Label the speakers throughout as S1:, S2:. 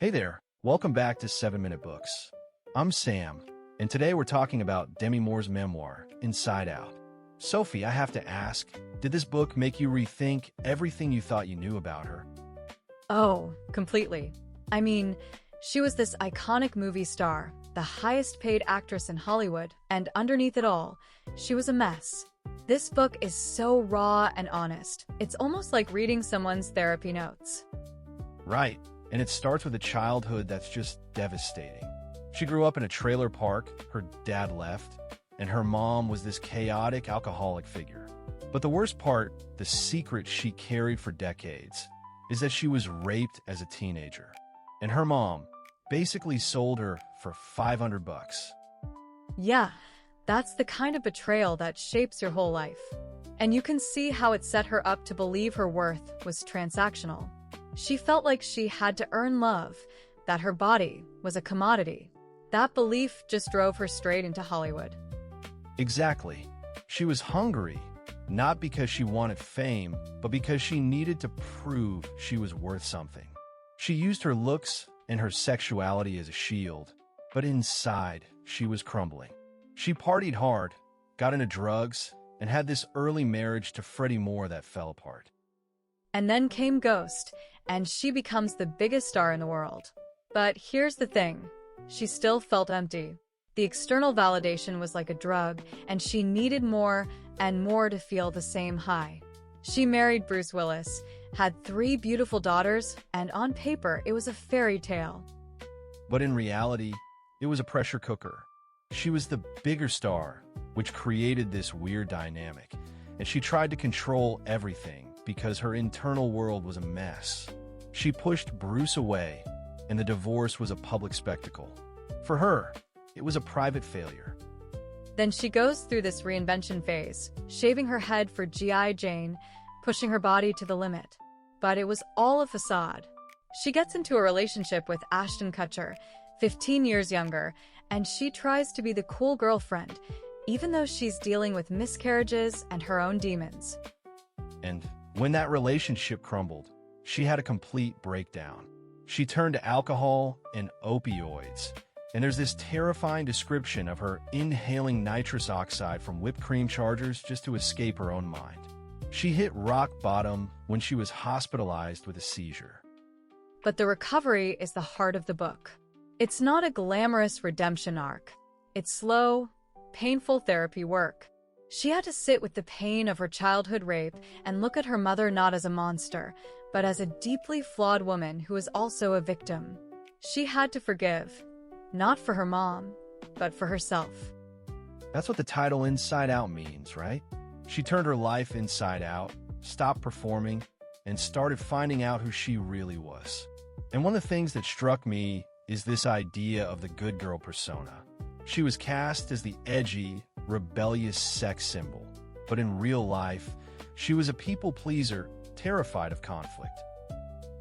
S1: Hey there, welcome back to 7 Minute Books. I'm Sam, and today we're talking about Demi Moore's memoir, Inside Out. Sophie, I have to ask, did this book make you rethink everything you thought you knew about her?
S2: Oh, completely. I mean, she was this iconic movie star, the highest paid actress in Hollywood, and underneath it all, she was a mess. This book is so raw and honest. It's almost like reading someone's therapy notes.
S1: Right, and it starts with a childhood that's just devastating. She grew up in a trailer park, her dad left, and her mom was this chaotic alcoholic figure. But the worst part, the secret she carried for decades, is that she was raped as a teenager. And her mom basically sold her for $500.
S2: Yeah, that's the kind of betrayal that shapes your whole life. And you can see how it set her up to believe her worth was transactional. She felt like she had to earn love, that her body was a commodity. That belief just drove her straight into Hollywood.
S1: Exactly. She was hungry, not because she wanted fame, but because she needed to prove she was worth something. She used her looks and her sexuality as a shield, but inside, she was crumbling. She partied hard, got into drugs, and had this early marriage to Freddie Moore that fell apart.
S2: And then came Ghost, and she becomes the biggest star in the world. But here's the thing, she still felt empty. The external validation was like a drug, and she needed more and more to feel the same high. She married Bruce Willis, had 3 beautiful daughters, and on paper, it was a fairy tale.
S1: But in reality, it was a pressure cooker. She was the bigger star, which created this weird dynamic, and she tried to control everything because her internal world was a mess. She pushed Bruce away, and the divorce was a public spectacle. For her, it was a private failure.
S2: Then she goes through this reinvention phase, shaving her head for G.I. Jane, pushing her body to the limit. But it was all a facade. She gets into a relationship with Ashton Kutcher, 15 years younger, and she tries to be the cool girlfriend, even though she's dealing with miscarriages and her own demons.
S1: And when that relationship crumbled, she had a complete breakdown. She turned to alcohol and opioids. And there's this terrifying description of her inhaling nitrous oxide from whipped cream chargers just to escape her own mind. She hit rock bottom when she was hospitalized with a seizure.
S2: But the recovery is the heart of the book. It's not a glamorous redemption arc. It's slow, painful therapy work. She had to sit with the pain of her childhood rape and look at her mother not as a monster, but as a deeply flawed woman who is also a victim. She had to forgive. Not for her mom, but for herself.
S1: That's what the title Inside Out means, right? She turned her life inside out, stopped performing, and started finding out who she really was. And one of the things that struck me is this idea of the good girl persona. She was cast as the edgy, rebellious sex symbol, but in real life, she was a people pleaser, terrified of conflict.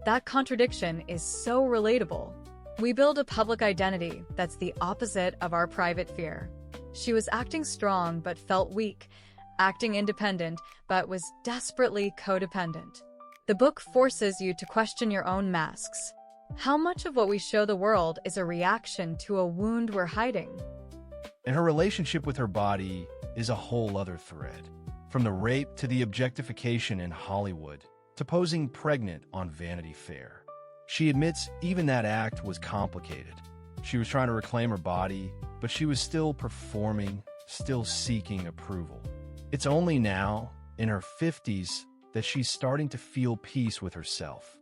S2: That contradiction is so relatable. We build a public identity that's the opposite of our private fear. She was acting strong but felt weak, acting independent but was desperately codependent. The book forces you to question your own masks. How much of what we show the world is a reaction to a wound we're hiding?
S1: And her relationship with her body is a whole other thread. From the rape to the objectification in Hollywood, to posing pregnant on Vanity Fair. She admits even that act was complicated. She was trying to reclaim her body, but she was still performing, still seeking approval. It's only now, in her 50s, that she's starting to feel peace with herself.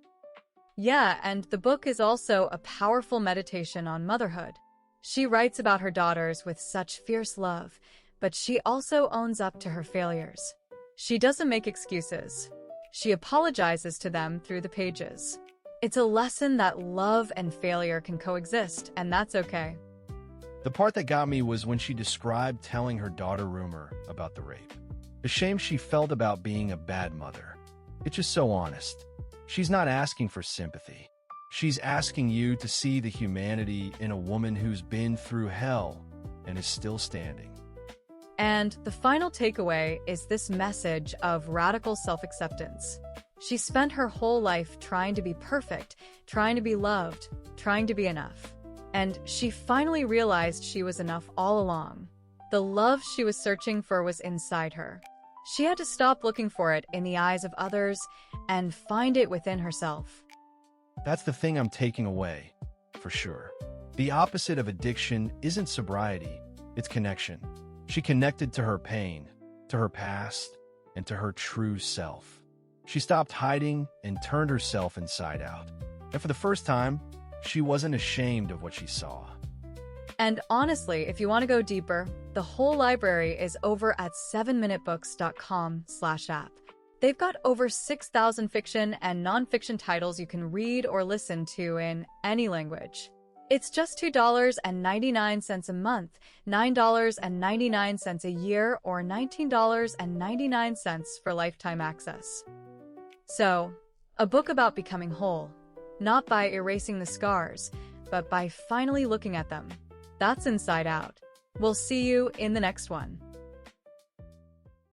S2: Yeah, and the book is also a powerful meditation on motherhood. She writes about her daughters with such fierce love, but she also owns up to her failures. She doesn't make excuses. She apologizes to them through the pages. It's a lesson that love and failure can coexist, and that's okay.
S1: The part that got me was when she described telling her daughter Rumor about the rape. The shame she felt about being a bad mother. It's just so honest. She's not asking for sympathy. She's asking you to see the humanity in a woman who's been through hell and is still standing.
S2: And the final takeaway is this message of radical self-acceptance. She spent her whole life trying to be perfect, trying to be loved, trying to be enough. And she finally realized she was enough all along. The love she was searching for was inside her. She had to stop looking for it in the eyes of others and find it within herself.
S1: That's the thing I'm taking away, for sure. The opposite of addiction isn't sobriety, it's connection. She connected to her pain, to her past, and to her true self. She stopped hiding and turned herself inside out. And for the first time, she wasn't ashamed of what she saw.
S2: And honestly, if you want to go deeper, the whole library is over at 7minutebooks.com/app. They've got over 6,000 fiction and nonfiction titles you can read or listen to in any language. It's just $2.99 a month, $9.99 a year, or $19.99 for lifetime access. So, a book about becoming whole, not by erasing the scars, but by finally looking at them. That's Inside Out. We'll see you in the next one.